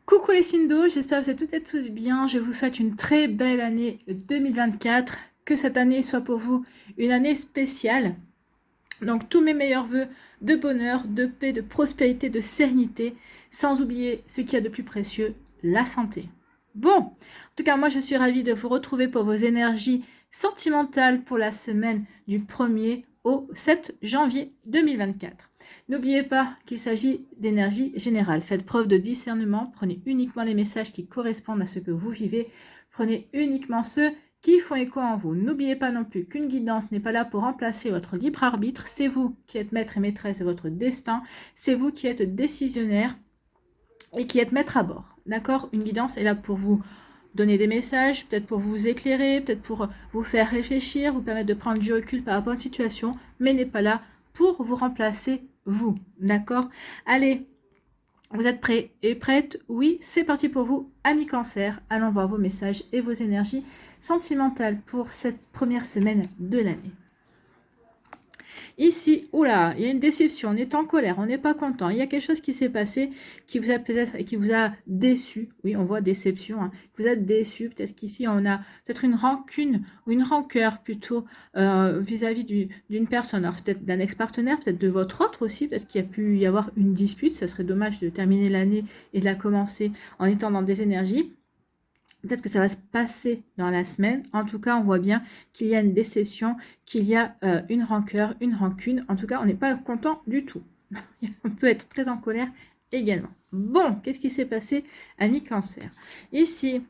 Coucou les signes d'eau, j'espère que vous êtes toutes et tous bien. Je vous souhaite une très belle année 2024. Que cette année soit pour vous une année spéciale. Donc tous mes meilleurs voeux de bonheur, de paix, de prospérité, de sérénité, sans oublier ce qu'il y a de plus précieux, la santé. Bon, en tout cas moi je suis ravie de vous retrouver pour vos énergies sentimentales pour la semaine du 1er au 7 janvier 2024. N'oubliez pas qu'il s'agit d'énergie générale. Faites preuve de discernement, prenez uniquement les messages qui correspondent à ce que vous vivez, prenez uniquement ceux qui font écho en vous. N'oubliez pas non plus qu'une guidance n'est pas là pour remplacer votre libre arbitre. C'est vous qui êtes maître et maîtresse de votre destin. C'est vous qui êtes décisionnaire et qui êtes maître à bord. D'accord? Une guidance est là pour vous donner des messages, peut-être pour vous éclairer, peut-être pour vous faire réfléchir, vous permettre de prendre du recul par rapport à une situation, mais n'est pas là pour vous remplacer vous. D'accord? Allez, vous êtes prêts et prêtes? Oui, c'est parti pour vous, amis cancer. Allons voir vos messages et vos énergies sentimentales pour cette première semaine de l'année. Ici, oula, il y a une déception, on est en colère, on n'est pas content. Il y a quelque chose qui s'est passé qui vous a peut-être qui vous a déçu. Oui, on voit déception. Hein. Vous êtes déçu. Peut-être qu'ici, on a peut-être une rancune ou une rancœur plutôt vis-à-vis d'une personne. Alors peut-être d'un ex-partenaire, peut-être de votre autre aussi. Peut-être qu'il y a pu y avoir une dispute. Ça serait dommage de terminer l'année et de la commencer en étant dans des énergies. Peut-être que ça va se passer dans la semaine. En tout cas, on voit bien qu'il y a une déception, qu'il y a une rancœur, une rancune. En tout cas, on n'est pas content du tout. On peut être très en colère également. Bon, qu'est-ce qui s'est passé, ami cancer? Ici,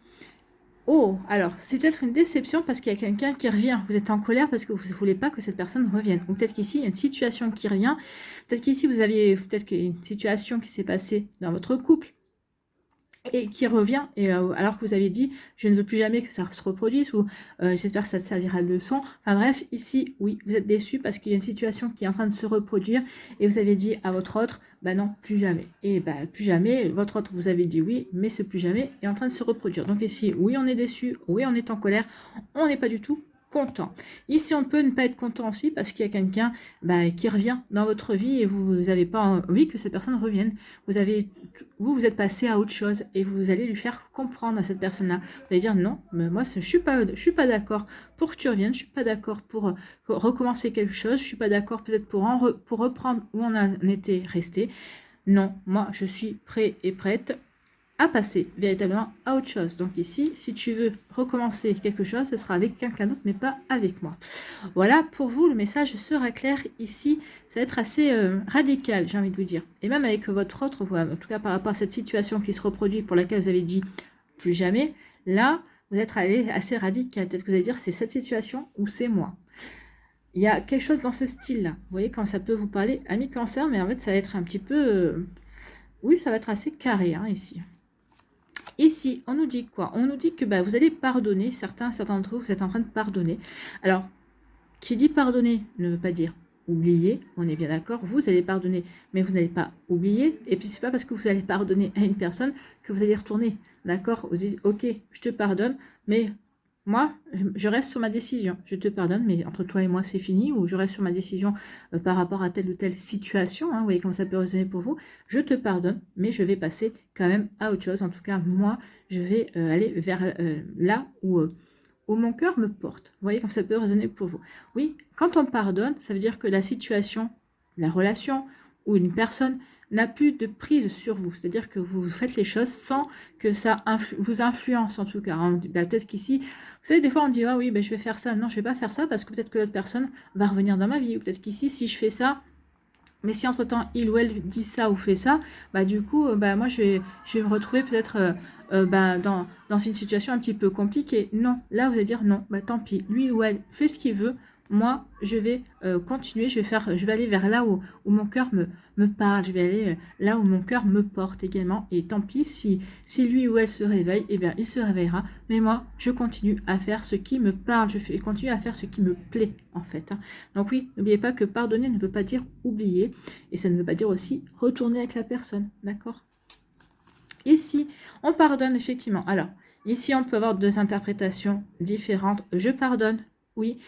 oh, alors, c'est peut-être une déception parce qu'il y a quelqu'un qui revient. Vous êtes en colère parce que vous ne voulez pas que cette personne revienne. Ou peut-être qu'ici, il y a une situation qui revient. Peut-être qu'ici, vous aviez peut-être qu'il y a une situation qui s'est passée dans votre couple et qui revient, et alors que vous avez dit je ne veux plus jamais que ça se reproduise, ou j'espère que ça te servira de leçon. Enfin bref, ici oui, vous êtes déçu parce qu'il y a une situation qui est en train de se reproduire et vous avez dit à votre autre bah non, plus jamais. Et bah plus jamais, votre autre vous avez dit oui, mais ce plus jamais est en train de se reproduire. Donc ici oui, on est déçu, oui, on est en colère, on n'est pas du tout content. Ici, on peut ne pas être content aussi parce qu'il y a quelqu'un qui revient dans votre vie et vous n'avez pas envie que cette personne revienne. Vous êtes passé à autre chose et vous allez lui faire comprendre à cette personne-là. Vous allez dire non, mais moi, je suis pas d'accord pour que tu reviennes, je suis pas d'accord pour recommencer quelque chose, je suis pas d'accord peut-être pour reprendre où on en était resté. Non, moi, je suis prêt et prête à passer véritablement à autre chose. Donc ici, si tu veux recommencer quelque chose, ce sera avec quelqu'un d'autre, mais pas avec moi. Voilà, pour vous, le message sera clair ici. Ça va être assez radical, j'ai envie de vous dire. Et même avec votre autre voix, en tout cas par rapport à cette situation qui se reproduit, pour laquelle vous avez dit plus jamais, là, vous êtes allé assez radical. Peut-être que vous allez dire, c'est cette situation ou c'est moi. Il y a quelque chose dans ce style-là. Vous voyez quand ça peut vous parler, ami cancer, mais en fait, ça va être un petit peu... oui, ça va être assez carré, hein, ici. Ici, on nous dit quoi? On nous dit que vous allez pardonner. Certains d'entre vous, vous êtes en train de pardonner. Alors, qui dit pardonner ne veut pas dire oublier. On est bien d'accord. Vous allez pardonner, mais vous n'allez pas oublier. Et puis, c'est pas parce que vous allez pardonner à une personne que vous allez retourner. D'accord? Vous dites, ok, je te pardonne, mais moi, je reste sur ma décision. Je te pardonne, mais entre toi et moi, c'est fini. Ou je reste sur ma décision par rapport à telle ou telle situation. Hein, vous voyez comment ça peut résonner pour vous. Je te pardonne, mais je vais passer quand même à autre chose. En tout cas, moi, je vais aller vers là où mon cœur me porte. Vous voyez comment ça peut résonner pour vous. Oui, quand on pardonne, ça veut dire que la situation, la relation ou une personne n'a plus de prise sur vous. C'est-à-dire que vous faites les choses sans que ça vous influence en tout cas. Hein. Peut-être qu'ici, vous savez, des fois on dit ah oui, je vais faire ça. Non, je vais pas faire ça parce que peut-être que l'autre personne va revenir dans ma vie. Ou peut-être qu'ici, si je fais ça, mais si entre-temps il ou elle dit ça ou fait ça, du coup, moi je vais me retrouver peut-être dans une situation un petit peu compliquée. Non, là vous allez dire non, tant pis, lui ou elle fait ce qu'il veut. Moi, je vais continuer, je vais aller vers là où mon cœur me parle, je vais aller là où mon cœur me porte également. Et tant pis, si lui ou elle se réveille, eh bien, il se réveillera. Mais moi, je continue à faire ce qui me parle, je continue à faire ce qui me plaît, en fait. Hein. Donc oui, n'oubliez pas que pardonner ne veut pas dire oublier. Et ça ne veut pas dire aussi retourner avec la personne, d'accord? Ici, on pardonne effectivement. Alors, ici, on peut avoir deux interprétations différentes. Je pardonne, oui.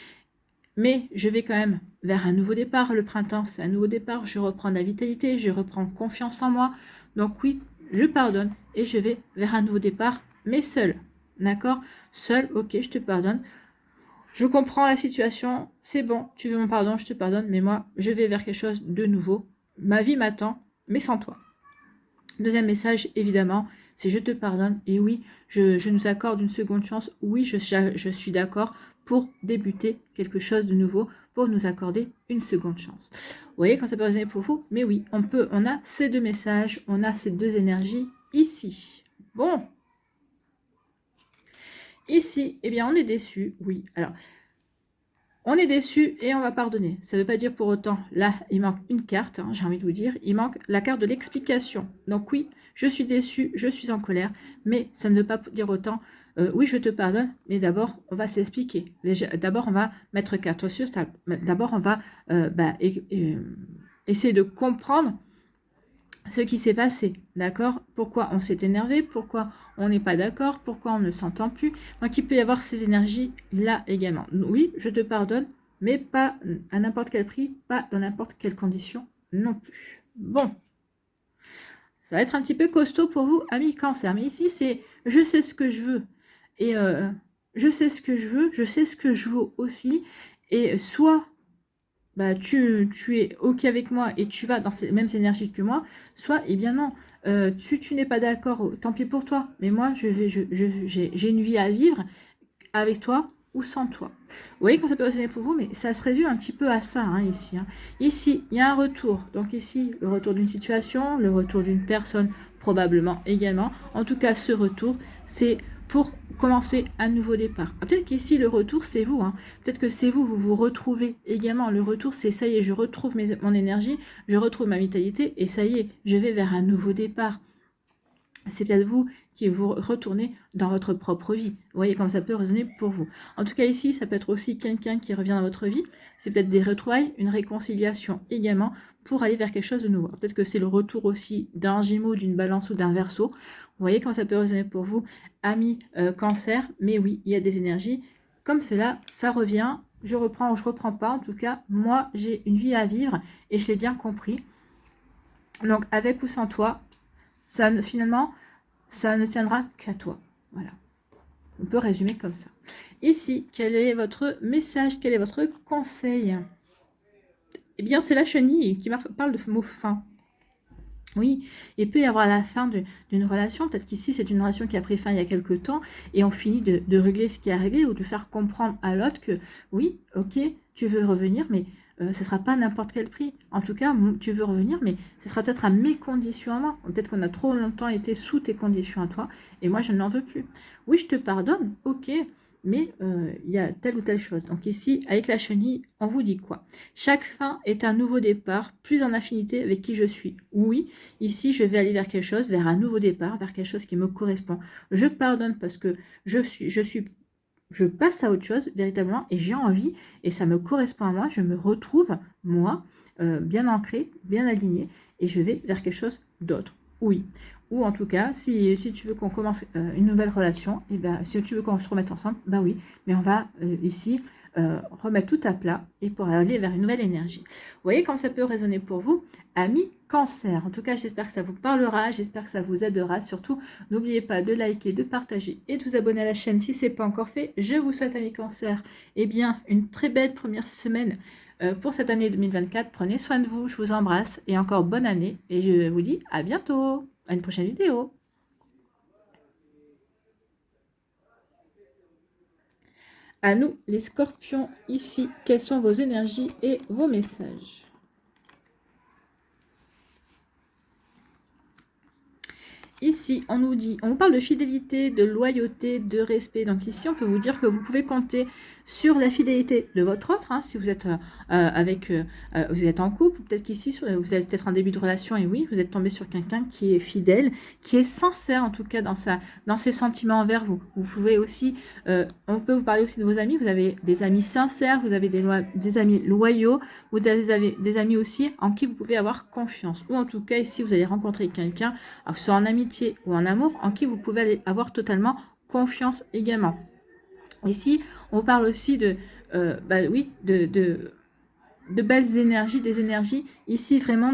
Mais je vais quand même vers un nouveau départ. Le printemps, c'est un nouveau départ. Je reprends la vitalité, je reprends confiance en moi. Donc oui, je pardonne. et je vais vers un nouveau départ, mais seul. D'accord? Seul, ok, je te pardonne. Je comprends la situation, c'est bon, tu veux mon pardon, je te pardonne, mais moi, je vais vers quelque chose de nouveau. Ma vie m'attend, mais sans toi. Deuxième message, évidemment, c'est je te pardonne. Et oui, je nous accorde une seconde chance. Oui, je suis d'accord pour débuter quelque chose de nouveau, pour nous accorder une seconde chance. Vous voyez quand ça peut résonner pour vous? Mais oui, on a ces deux messages, on a ces deux énergies ici. Bon. Ici, eh bien, on est déçu. Oui, alors, on est déçu et on va pardonner. Ça ne veut pas dire pour autant, là, il manque une carte, hein, j'ai envie de vous dire, il manque la carte de l'explication. Donc oui, je suis déçu, je suis en colère, mais ça ne veut pas dire autant, oui, je te pardonne, mais d'abord, on va s'expliquer. D'abord, on va mettre carte sur table. D'abord, on va essayer de comprendre ce qui s'est passé, d'accord? Pourquoi on s'est énervé, pourquoi on n'est pas d'accord, pourquoi on ne s'entend plus. Donc il peut y avoir ces énergies là également. Oui, je te pardonne, mais pas à n'importe quel prix, pas dans n'importe quelle condition non plus. Bon, ça va être un petit peu costaud pour vous, amis Cancer. Mais ici, c'est je sais ce que je veux. Et je sais ce que je veux, je sais ce que je vaux aussi. Et soit bah, tu es OK avec moi et tu vas dans ces mêmes énergies que moi, soit, eh bien non, tu n'es pas d'accord, tant pis pour toi, mais moi, j'ai une vie à vivre avec toi ou sans toi. Vous voyez comment ça peut résonner pour vous, mais ça se résume un petit peu à ça, hein, ici. Hein. Ici, il y a un retour. Donc ici, le retour d'une situation, le retour d'une personne, probablement également. En tout cas, ce retour, c'est pour commencer un nouveau départ. Ah, peut-être qu'ici, le retour, c'est vous. Hein. Peut-être que c'est vous, vous vous retrouvez également. Le retour, c'est ça y est, je retrouve mon énergie, je retrouve ma vitalité, et ça y est, je vais vers un nouveau départ. C'est peut-être vous qui vous retournez dans votre propre vie. Vous voyez comme ça peut résonner pour vous. En tout cas ici, ça peut être aussi quelqu'un qui revient dans votre vie. C'est peut-être des retrouvailles, une réconciliation également pour aller vers quelque chose de nouveau. Peut-être que c'est le retour aussi d'un Gémeaux, d'une Balance ou d'un Verseau. Vous voyez comment ça peut résonner pour vous, amis Cancer. Mais oui, il y a des énergies comme cela, ça revient. Je reprends ou je reprends pas. En tout cas, moi, j'ai une vie à vivre et je l'ai bien compris. Donc, avec ou sans toi, ça finalement, ça ne tiendra qu'à toi. Voilà. On peut résumer comme ça. Ici, quel est votre message? Quel est votre conseil? Eh bien, c'est la chenille qui parle de mot fin. Oui, il peut y avoir la fin d'une relation, parce qu'ici, c'est une relation qui a pris fin il y a quelque temps, et on finit de régler ce qui est à régler, ou de faire comprendre à l'autre que, oui, ok, tu veux revenir, mais ce ne sera pas n'importe quel prix. En tout cas, tu veux revenir, mais ce sera peut-être à mes conditions à moi. Peut-être qu'on a trop longtemps été sous tes conditions à toi, et moi, je n'en veux plus. Oui, je te pardonne, ok, mais il y a telle ou telle chose. Donc ici, avec la chenille, on vous dit quoi? Chaque fin est un nouveau départ, plus en affinité avec qui je suis. Oui, ici, je vais aller vers quelque chose, vers un nouveau départ, vers quelque chose qui me correspond. Je pardonne parce que je passe à autre chose véritablement et j'ai envie et ça me correspond à moi. Je me retrouve, moi, bien ancré, bien aligné et je vais vers quelque chose d'autre. Oui. Ou en tout cas, si tu veux qu'on commence une nouvelle relation, et ben, si tu veux qu'on se remette ensemble, bah oui, mais on va ici remettre tout à plat et pour aller vers une nouvelle énergie. Vous voyez comment ça peut résonner pour vous, amis Cancer. En tout cas, j'espère que ça vous parlera, j'espère que ça vous aidera. Surtout, n'oubliez pas de liker, de partager et de vous abonner à la chaîne si ce n'est pas encore fait. Je vous souhaite, amis Cancer, eh bien, une très belle première semaine pour cette année 2024. Prenez soin de vous, je vous embrasse et encore bonne année. Et je vous dis à bientôt, à une prochaine vidéo. À nous, les scorpions, ici, quelles sont vos énergies et vos messages? Ici, on nous dit, on vous parle de fidélité, de loyauté, de respect. Donc ici, on peut vous dire que vous pouvez compter sur la fidélité de votre autre, hein, si vous êtes vous êtes en couple, peut-être qu'ici, vous êtes peut-être en début de relation, et oui, vous êtes tombé sur quelqu'un qui est fidèle, qui est sincère, en tout cas, dans ses sentiments envers vous. Vous pouvez aussi, on peut vous parler aussi de vos amis, vous avez des amis sincères, vous avez des amis loyaux, vous avez des amis aussi en qui vous pouvez avoir confiance. Ou en tout cas, ici, vous allez rencontrer quelqu'un, alors, soit en amitié ou en amour, en qui vous pouvez aller avoir totalement confiance également. Ici, on parle aussi oui, de belles énergies, des énergies ici vraiment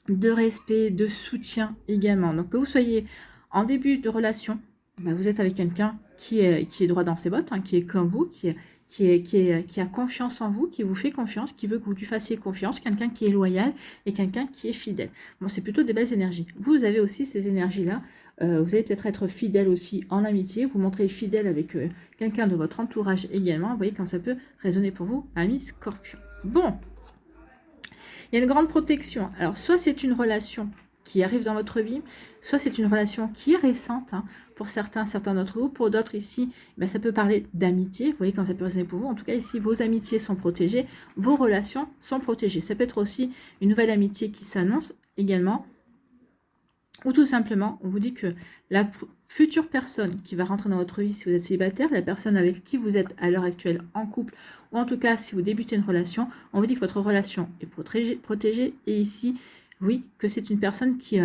de respect, de soutien également. Donc que vous soyez en début de relation, bah, vous êtes avec quelqu'un qui est droit dans ses bottes, hein, qui est comme vous, qui a confiance en vous, qui vous fait confiance, qui veut que vous lui fassiez confiance, quelqu'un qui est loyal et quelqu'un qui est fidèle. Bon, c'est plutôt des belles énergies. Vous avez aussi ces énergies-là. Vous allez peut-être être fidèle aussi en amitié, vous montrez fidèle avec quelqu'un de votre entourage également. Vous voyez quand ça peut résonner pour vous, amis Scorpion. Bon, il y a une grande protection. Alors, soit c'est une relation qui arrive dans votre vie, soit c'est une relation qui est récente, hein, pour certains d'entre vous. Pour d'autres ici, ben, ça peut parler d'amitié. Vous voyez quand ça peut résonner pour vous. En tout cas, ici, vos amitiés sont protégées, vos relations sont protégées. Ça peut être aussi une nouvelle amitié qui s'annonce également. Ou tout simplement, on vous dit que la future personne qui va rentrer dans votre vie, si vous êtes célibataire, la personne avec qui vous êtes à l'heure actuelle en couple, ou en tout cas si vous débutez une relation, on vous dit que votre relation est protégée et ici, oui, que c'est une personne qui,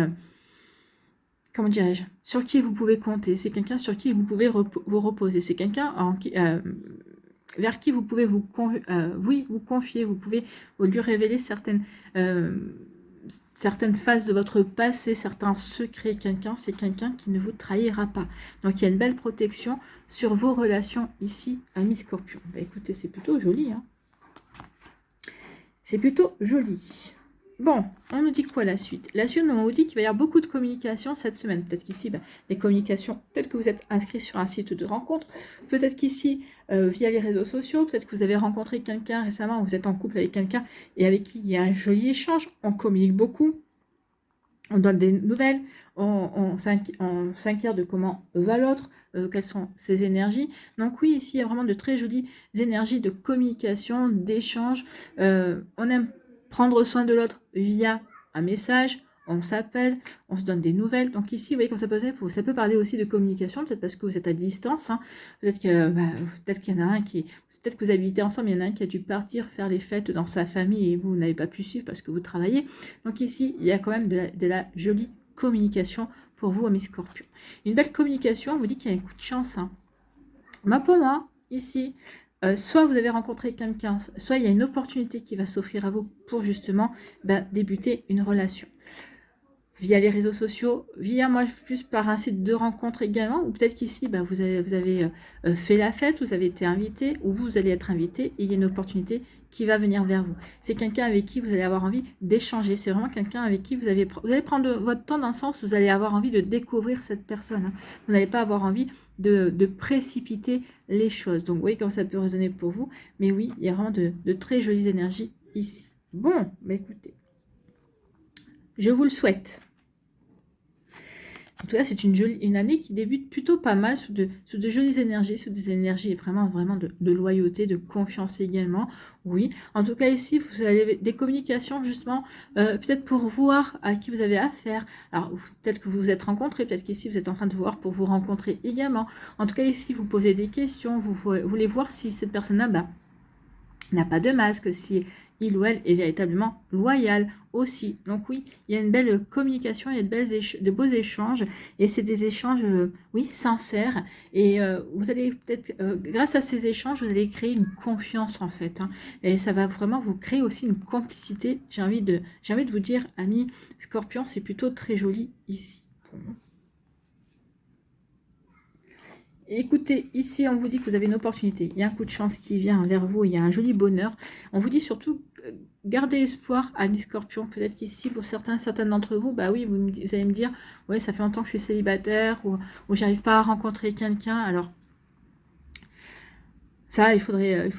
comment dirais-je, sur qui vous pouvez compter, c'est quelqu'un sur qui vous pouvez vous reposer, c'est quelqu'un vers qui vous pouvez vous confier, vous pouvez lui révéler certaines phases de votre passé, certains secrets. C'est quelqu'un qui ne vous trahira pas. Donc, il y a une belle protection sur vos relations ici, amis Scorpion. Bah, écoutez, c'est plutôt joli. Hein, c'est plutôt joli. Bon, on nous dit quoi la suite? La suite, on nous dit qu'il va y avoir beaucoup de communication cette semaine. Peut-être qu'ici, des communications, peut-être que vous êtes inscrit sur un site de rencontre, peut-être qu'ici, via les réseaux sociaux, peut-être que vous avez rencontré quelqu'un récemment, ou vous êtes en couple avec quelqu'un et avec qui il y a un joli échange, on communique beaucoup, on donne des nouvelles, on s'inquiète de comment va l'autre, quelles sont ses énergies. Donc oui, ici, il y a vraiment de très jolies énergies de communication, d'échange. On aime prendre soin de l'autre via un message, on s'appelle, on se donne des nouvelles. Donc ici, vous voyez, quand ça peut parler aussi de communication, peut-être parce que vous êtes à distance, hein. Peut-être qu'il y en a un peut-être que vous habitez ensemble, il y en a un qui a dû partir faire les fêtes dans sa famille et vous n'avez pas pu suivre parce que vous travaillez. Donc ici, il y a quand même de la jolie communication pour vous, amis Scorpion. Une belle communication, on vous dit qu'il y a un coup de chance. Hein. Pour moi, ici, soit vous avez rencontré quelqu'un, soit il y a une opportunité qui va s'offrir à vous pour justement débuter une relation. Via les réseaux sociaux, via moi plus par un site de rencontre également, ou peut-être qu'ici vous avez fait la fête, vous avez été invité, ou vous allez être invité, et il y a une opportunité qui va venir vers vous. C'est quelqu'un avec qui vous allez avoir envie d'échanger, c'est vraiment quelqu'un avec qui vous allez prendre votre temps dans le sens où vous allez avoir envie de découvrir cette personne. Hein. Vous n'allez pas avoir envie de précipiter les choses. Donc vous voyez comme ça peut résonner pour vous, mais oui, il y a vraiment de très jolies énergies ici. Bon, écoutez, je vous le souhaite. En tout cas, c'est une année qui débute plutôt pas mal sous de jolies énergies, sous des énergies vraiment de loyauté, de confiance également. Oui, en tout cas ici, vous avez des communications justement, peut-être pour voir à qui vous avez affaire. Alors, peut-être que vous vous êtes rencontrés, peut-être qu'ici, vous êtes en train de voir pour vous rencontrer également. En tout cas, ici, vous posez des questions, vous voulez voir si cette personne-là n'a pas de masque, si il ou elle est véritablement loyal aussi. Donc oui, il y a une belle communication, il y a de beaux échanges, et c'est des échanges, oui, sincères, et vous allez peut-être, grâce à ces échanges, vous allez créer une confiance en fait, hein, et ça va vraiment vous créer aussi une complicité. J'ai envie de vous dire, amis Scorpion, c'est plutôt très joli ici. Écoutez, ici, on vous dit que vous avez une opportunité. Il y a un coup de chance qui vient vers vous. Il y a un joli bonheur. On vous dit surtout, gardez espoir, amis Scorpion. Peut-être qu'ici, pour certaines d'entre vous, oui, vous allez me dire, ouais, ça fait longtemps que je suis célibataire ou j'arrive pas à rencontrer quelqu'un. Alors, ça, il faudrait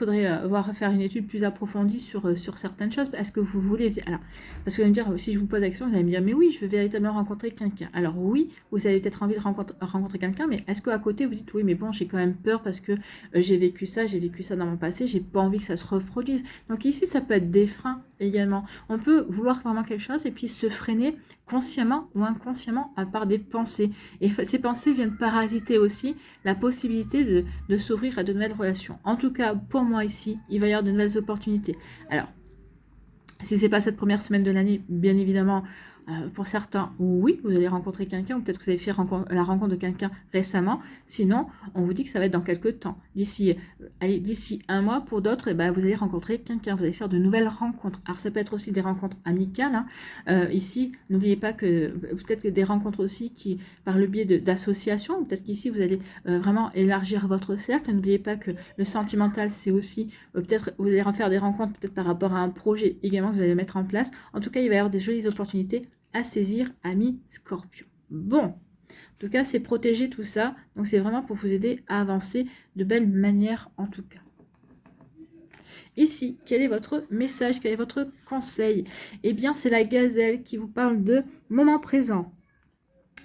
faire une étude plus approfondie sur certaines choses. Est-ce que vous voulez... Alors, parce que vous allez me dire, si je vous pose la question, vous allez me dire, mais oui, je veux véritablement rencontrer quelqu'un. Alors oui, vous avez peut-être envie de rencontrer quelqu'un, mais est-ce qu'à côté, vous dites, oui, mais bon, j'ai quand même peur parce que j'ai vécu ça dans mon passé, j'ai pas envie que ça se reproduise. Donc ici, ça peut être des freins également. On peut vouloir vraiment quelque chose et puis se freiner consciemment ou inconsciemment à part des pensées. Et ces pensées viennent parasiter aussi la possibilité de s'ouvrir à de nouvelles relations. En tout cas, pour moi ici, il va y avoir de nouvelles opportunités. Alors, si ce n'est pas cette première semaine de l'année, bien évidemment, Pour certains, oui, vous allez rencontrer quelqu'un, ou peut-être que vous avez fait la rencontre de quelqu'un récemment. Sinon, on vous dit que ça va être dans quelques temps. D'ici 1 mois, pour d'autres, eh ben, vous allez rencontrer quelqu'un, vous allez faire de nouvelles rencontres. Alors, ça peut être aussi des rencontres amicales. Hein. Ici, n'oubliez pas que peut-être que des rencontres aussi qui, par le biais d'associations, peut-être qu'ici, vous allez vraiment élargir votre cercle. N'oubliez pas que le sentimental, c'est aussi, peut-être, vous allez faire des rencontres peut-être par rapport à un projet également que vous allez mettre en place. En tout cas, il va y avoir des jolies opportunités à saisir, amis Scorpion. Bon, en tout cas, c'est protéger tout ça. Donc, c'est vraiment pour vous aider à avancer de belle manière, en tout cas. Ici, quel est votre message? Quel est votre conseil? Eh bien, c'est la gazelle qui vous parle de moment présent.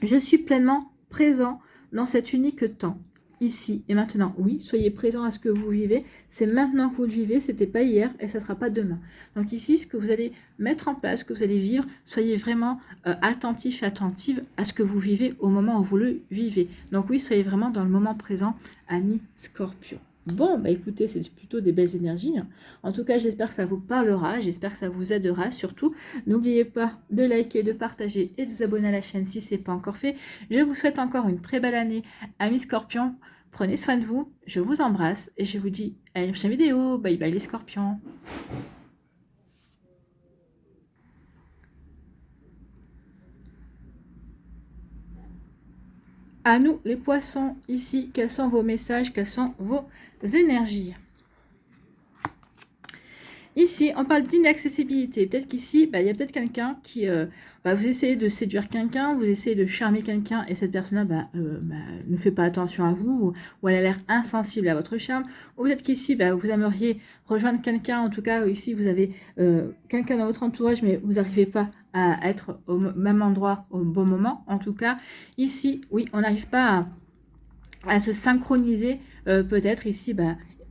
Je suis pleinement présent dans cet unique temps. Ici et maintenant, oui, soyez présent à ce que vous vivez. C'est maintenant que vous le vivez, c'était pas hier et ça sera pas demain. Donc ici, ce que vous allez mettre en place, ce que vous allez vivre, soyez vraiment attentif et attentive à ce que vous vivez au moment où vous le vivez. Donc oui, soyez vraiment dans le moment présent, amis Scorpion. Bon, bah écoutez, c'est plutôt des belles énergies. Hein. En tout cas, j'espère que ça vous parlera, j'espère que ça vous aidera. Surtout, n'oubliez pas de liker, de partager et de vous abonner à la chaîne si ce n'est pas encore fait. Je vous souhaite encore une très belle année, amis Scorpions. Prenez soin de vous, je vous embrasse et je vous dis à une prochaine vidéo. Bye bye les Scorpions. À nous les poissons, ici, quels sont vos messages, quelles sont vos énergies? Ici, on parle d'inaccessibilité. Peut-être qu'ici, il y a peut-être quelqu'un qui... vous essayez de séduire quelqu'un, vous essayez de charmer quelqu'un, et cette personne-là ne fait pas attention à vous, ou elle a l'air insensible à votre charme. Ou peut-être qu'ici, vous aimeriez rejoindre quelqu'un, en tout cas, ici, vous avez quelqu'un dans votre entourage, mais vous n'arrivez pas à être au même endroit au bon moment. En tout cas, ici, oui, on n'arrive pas à se synchroniser. Peut-être ici,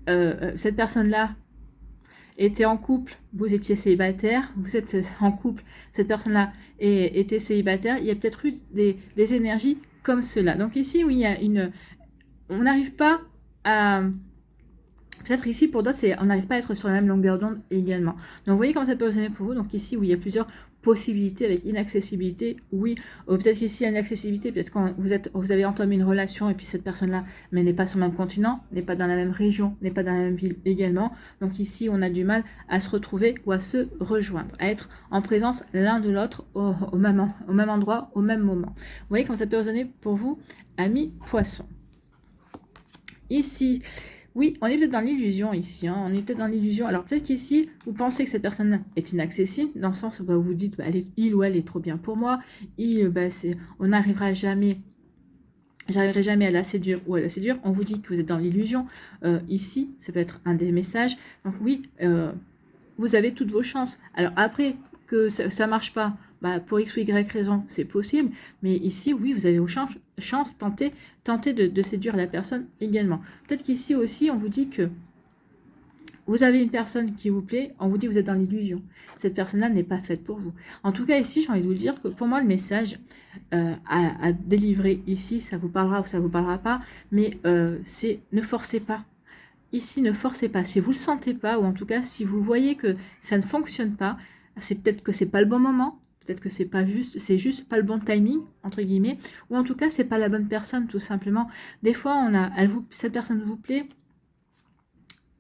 cette personne-là était en couple, vous étiez célibataire, vous êtes en couple, cette personne-là était célibataire, il y a peut-être eu des énergies comme cela. Donc ici, oui, il y a une... On n'arrive pas à... Peut-être ici, pour d'autres, on n'arrive pas à être sur la même longueur d'onde également. Donc, vous voyez comment ça peut résonner pour vous. Donc, ici, où il y a plusieurs possibilités avec inaccessibilité, oui. Peut-être qu'ici, il y a une accessibilité, peut-être quand vous avez entamé une relation et puis cette personne-là, mais n'est pas sur le même continent, n'est pas dans la même région, n'est pas dans la même ville également. Donc, ici, on a du mal à se retrouver ou à se rejoindre, à être en présence l'un de l'autre au même endroit, au même moment. Vous voyez comment ça peut résonner pour vous, amis poissons. Ici, oui, on est peut-être dans l'illusion ici, hein. On est peut-être dans l'illusion. Alors peut-être qu'ici, vous pensez que cette personne est inaccessible, dans le sens où vous vous dites, il ou elle est trop bien pour moi, on n'arrivera jamais, j'arriverai jamais à la séduire ou à la séduire. On vous dit que vous êtes dans l'illusion. Ici, ça peut être un des messages. Donc oui, vous avez toutes vos chances. Alors après, que ça ne marche pas, pour X ou Y raison, c'est possible. Mais ici, oui, vous avez vos chances, tentez de séduire la personne également. Peut-être qu'ici aussi, on vous dit que vous avez une personne qui vous plaît, on vous dit que vous êtes dans l'illusion. Cette personne-là n'est pas faite pour vous. En tout cas, ici, j'ai envie de vous dire que pour moi, le message à délivrer ici, ça vous parlera ou ça vous parlera pas, mais c'est ne forcez pas. Ici, ne forcez pas. Si vous ne le sentez pas, ou en tout cas, si vous voyez que ça ne fonctionne pas, c'est peut-être que c'est pas le bon moment, peut-être que c'est juste pas le bon timing, entre guillemets, ou en tout cas, c'est pas la bonne personne, tout simplement. Des fois, cette personne vous plaît,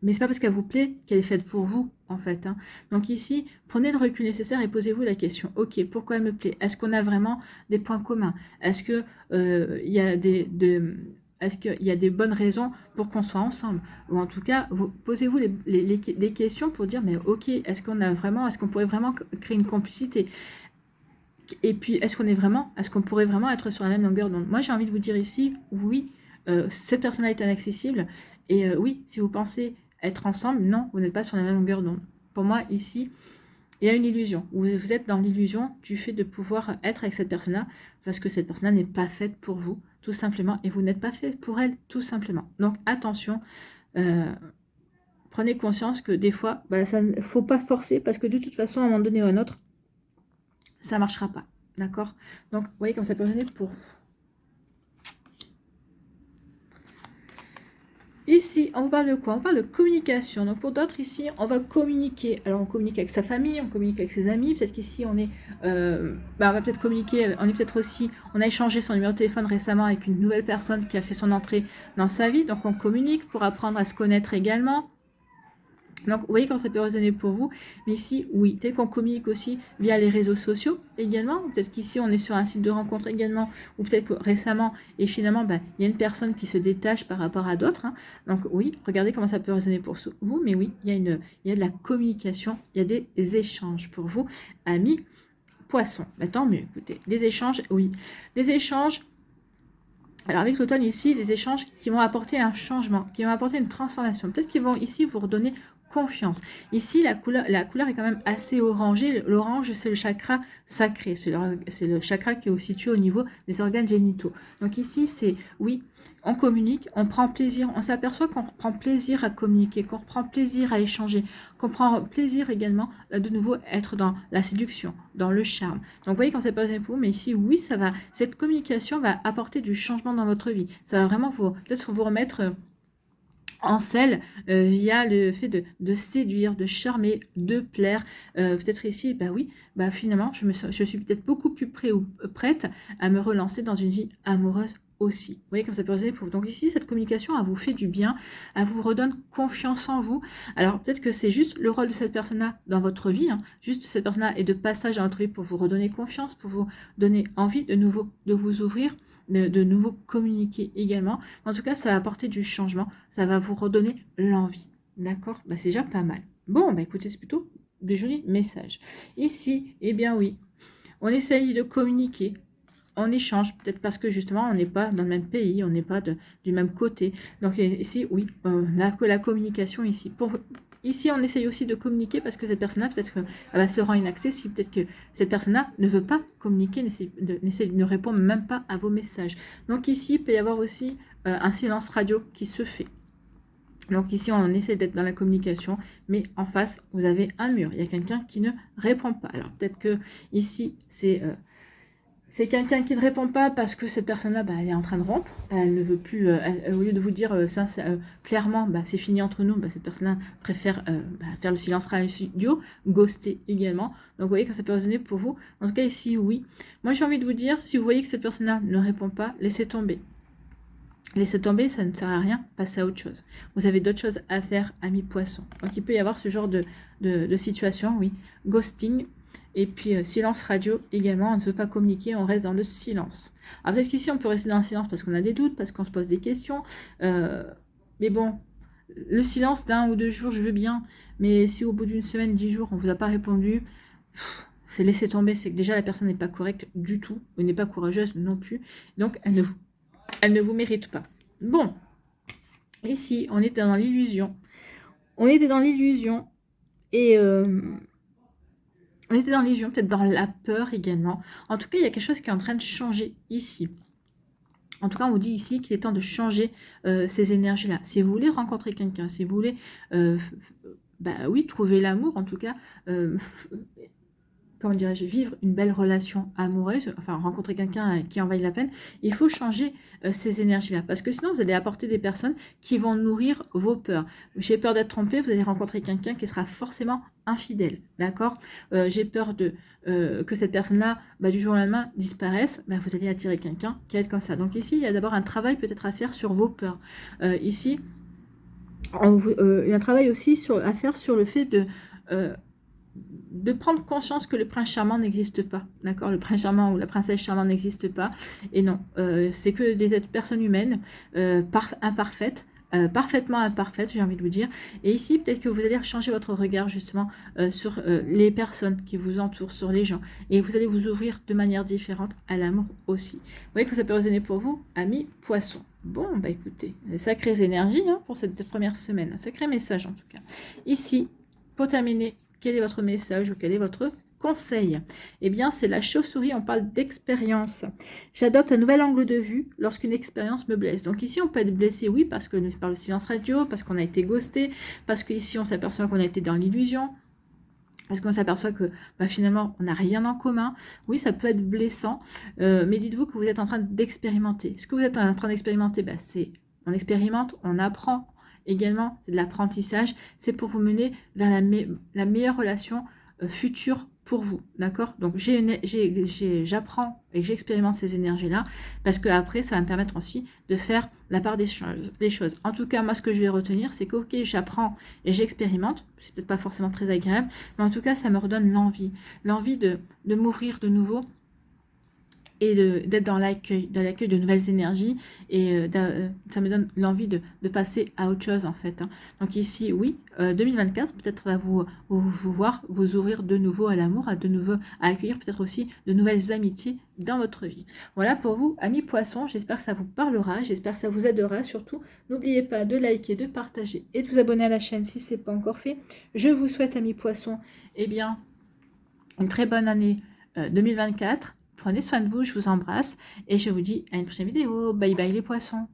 mais c'est pas parce qu'elle vous plaît qu'elle est faite pour vous, en fait. Hein. Donc ici, prenez le recul nécessaire et posez-vous la question. Ok, pourquoi elle me plaît? Est-ce qu'on a vraiment des points communs? Est-ce que y a est-ce qu'il y a des bonnes raisons pour qu'on soit ensemble? Ou en tout cas, posez-vous des questions pour dire, mais ok, est-ce qu'on pourrait vraiment créer une complicité? Et puis, est-ce qu'on pourrait vraiment être sur la même longueur d'onde? Moi, j'ai envie de vous dire ici, oui, cette personne-là est inaccessible. Et oui, si vous pensez être ensemble, non, vous n'êtes pas sur la même longueur d'onde. Pour moi, ici, il y a une illusion. Vous êtes dans l'illusion du fait de pouvoir être avec cette personne-là, parce que cette personne-là n'est pas faite pour vous, tout simplement, et vous n'êtes pas fait pour elle, tout simplement. Donc, attention, prenez conscience que des fois, ça ne faut pas forcer, parce que de toute façon, à un moment donné ou à un autre, ça ne marchera pas. D'accord? Donc, vous voyez comme ça peut résonner pour vous. Ici, on parle de quoi? On parle de communication. Donc pour d'autres, ici, on va communiquer. Alors on communique avec sa famille, on communique avec ses amis. Peut-être qu'ici, on est, on va peut-être communiquer. On est peut-être aussi, on a échangé son numéro de téléphone récemment avec une nouvelle personne qui a fait son entrée dans sa vie. Donc on communique pour apprendre à se connaître également. Donc, vous voyez quand ça peut résonner pour vous. Mais ici, oui, peut-être qu'on communique aussi via les réseaux sociaux également. Peut-être qu'ici, on est sur un site de rencontre également. Ou peut-être que récemment, et finalement, il y a une personne qui se détache par rapport à d'autres. Hein. Donc, oui, regardez comment ça peut résonner pour vous. Mais oui, il y a de la communication, il y a des échanges pour vous, amis poissons. Tant mieux, écoutez. Des échanges, oui. Des échanges. Alors avec l'automne ici, des échanges qui vont apporter un changement, qui vont apporter une transformation. Peut-être qu'ils vont ici vous redonner confiance. Ici, la couleur est quand même assez orangée. L'orange, c'est le chakra sacré. C'est le chakra qui est situé au niveau des organes génitaux. Donc ici, c'est, oui, on communique, on prend plaisir. On s'aperçoit qu'on prend plaisir à communiquer, qu'on prend plaisir à échanger, qu'on prend plaisir également de nouveau être dans la séduction, dans le charme. Donc vous voyez quand c'est pas pour vous, mais ici, oui, ça va. Cette communication va apporter du changement dans votre vie. Ça va vraiment peut-être vous remettre en selle via le fait de séduire, de charmer, de plaire. Peut-être ici, oui, finalement, je suis peut-être beaucoup plus prête à me relancer dans une vie amoureuse aussi. Vous voyez comme ça peut résonner pour vous. Donc ici, cette communication, elle vous fait du bien, elle vous redonne confiance en vous. Alors peut-être que c'est juste le rôle de cette personne-là dans votre vie, hein. Juste cette personne-là est de passage dans votre vie pour vous redonner confiance, pour vous donner envie de nouveau de vous ouvrir, de nouveau communiquer également. En tout cas, ça va apporter du changement, ça va vous redonner l'envie. D'accord? C'est déjà pas mal. Bon, écoutez, c'est plutôt des jolis messages. Ici, eh bien oui, on essaye de communiquer, on échange, peut-être parce que justement, on n'est pas dans le même pays, on n'est pas du même côté. Donc ici, oui, on a que la communication ici. Ici, on essaye aussi de communiquer parce que cette personne-là, peut-être qu'elle se rend inaccessible. Peut-être que cette personne-là ne veut pas communiquer, ne répond même pas à vos messages. Donc ici, il peut y avoir aussi un silence radio qui se fait. Donc ici, on essaie d'être dans la communication, mais en face, vous avez un mur. Il y a quelqu'un qui ne répond pas. Alors peut-être que ici, c'est quelqu'un qui ne répond pas parce que cette personne-là, elle est en train de rompre. Elle ne veut plus, au lieu de vous dire clairement, c'est fini entre nous, cette personne-là préfère faire le silence radio, ghoster également. Donc vous voyez quand ça peut résonner pour vous. En tout cas ici, oui. Moi j'ai envie de vous dire, si vous voyez que cette personne-là ne répond pas, laissez tomber. Laissez tomber, ça ne sert à rien, passez à autre chose. Vous avez d'autres choses à faire, amis poissons. Donc il peut y avoir ce genre de situation, oui. Ghosting. Et puis silence radio également, on ne veut pas communiquer, on reste dans le silence. Alors peut-être qu'ici on peut rester dans le silence parce qu'on a des doutes, parce qu'on se pose des questions. Mais bon, le silence d'1 ou 2 jours, je veux bien. Mais si au bout d'une semaine, 10 jours, on ne vous a pas répondu, c'est laisser tomber. C'est que déjà la personne n'est pas correcte du tout, ou n'est pas courageuse non plus. Donc elle ne vous mérite pas. Bon, ici on était dans l'illusion. On était dans l'illusion et... on était dans l'illusion, peut-être dans la peur également. En tout cas, il y a quelque chose qui est en train de changer ici. En tout cas, on vous dit ici qu'il est temps de changer ces énergies-là. Si vous voulez rencontrer quelqu'un, si vous voulez, oui, trouver l'amour, en tout cas, comment dirais-je, vivre une belle relation amoureuse, enfin rencontrer quelqu'un qui en vaille la peine, il faut changer ces énergies-là. Parce que sinon, vous allez apporter des personnes qui vont nourrir vos peurs. J'ai peur d'être trompée, vous allez rencontrer quelqu'un qui sera forcément infidèle, d'accord? J'ai peur que cette personne-là, du jour au lendemain, disparaisse. Vous allez attirer quelqu'un qui va être comme ça. Donc ici, il y a d'abord un travail peut-être à faire sur vos peurs. Ici, il y a un travail aussi à faire sur le fait de prendre conscience que le prince charmant n'existe pas, d'accord? Le prince charmant ou la princesse charmante n'existe pas, et non, c'est que des personnes humaines imparfaites, parfaitement imparfaites, j'ai envie de vous dire. Et ici, peut-être que vous allez changer votre regard justement sur les personnes qui vous entourent, sur les gens, et vous allez vous ouvrir de manière différente à l'amour aussi. Vous voyez que ça peut résonner pour vous, amis poissons. Bon, écoutez, sacrées énergies pour cette première semaine, un sacré message en tout cas. Ici, pour terminer, quel est votre message ou quel est votre conseil? Eh bien, c'est la chauve-souris, on parle d'expérience. J'adopte un nouvel angle de vue lorsqu'une expérience me blesse. Donc ici, on peut être blessé, oui, parce que par le silence radio, parce qu'on a été ghosté, parce qu'ici, on s'aperçoit qu'on a été dans l'illusion, parce qu'on s'aperçoit que finalement, on n'a rien en commun. Oui, ça peut être blessant, mais dites-vous que vous êtes en train d'expérimenter. Ce que vous êtes en train d'expérimenter, c'est on expérimente, on apprend, également, c'est de l'apprentissage. C'est pour vous mener vers la meilleure relation future pour vous, d'accord? Donc, j'apprends et j'expérimente ces énergies-là parce que après, ça va me permettre aussi de faire la part des choses. En tout cas, moi, ce que je vais retenir, c'est que, ok, j'apprends et j'expérimente. C'est peut-être pas forcément très agréable, mais en tout cas, ça me redonne l'envie de m'ouvrir de nouveau et d'être dans l'accueil de nouvelles énergies, et ça me donne l'envie de passer à autre chose en fait. Hein. Donc ici, oui, 2024 peut-être va vous voir, vous ouvrir de nouveau à l'amour, à accueillir peut-être aussi de nouvelles amitiés dans votre vie. Voilà pour vous, amis poissons, j'espère que ça vous parlera, j'espère que ça vous aidera. Surtout, n'oubliez pas de liker, de partager et de vous abonner à la chaîne si ce n'est pas encore fait. Je vous souhaite, amis poissons, eh bien, une très bonne année 2024. Prenez soin de vous, je vous embrasse et je vous dis à une prochaine vidéo. Bye bye les poissons.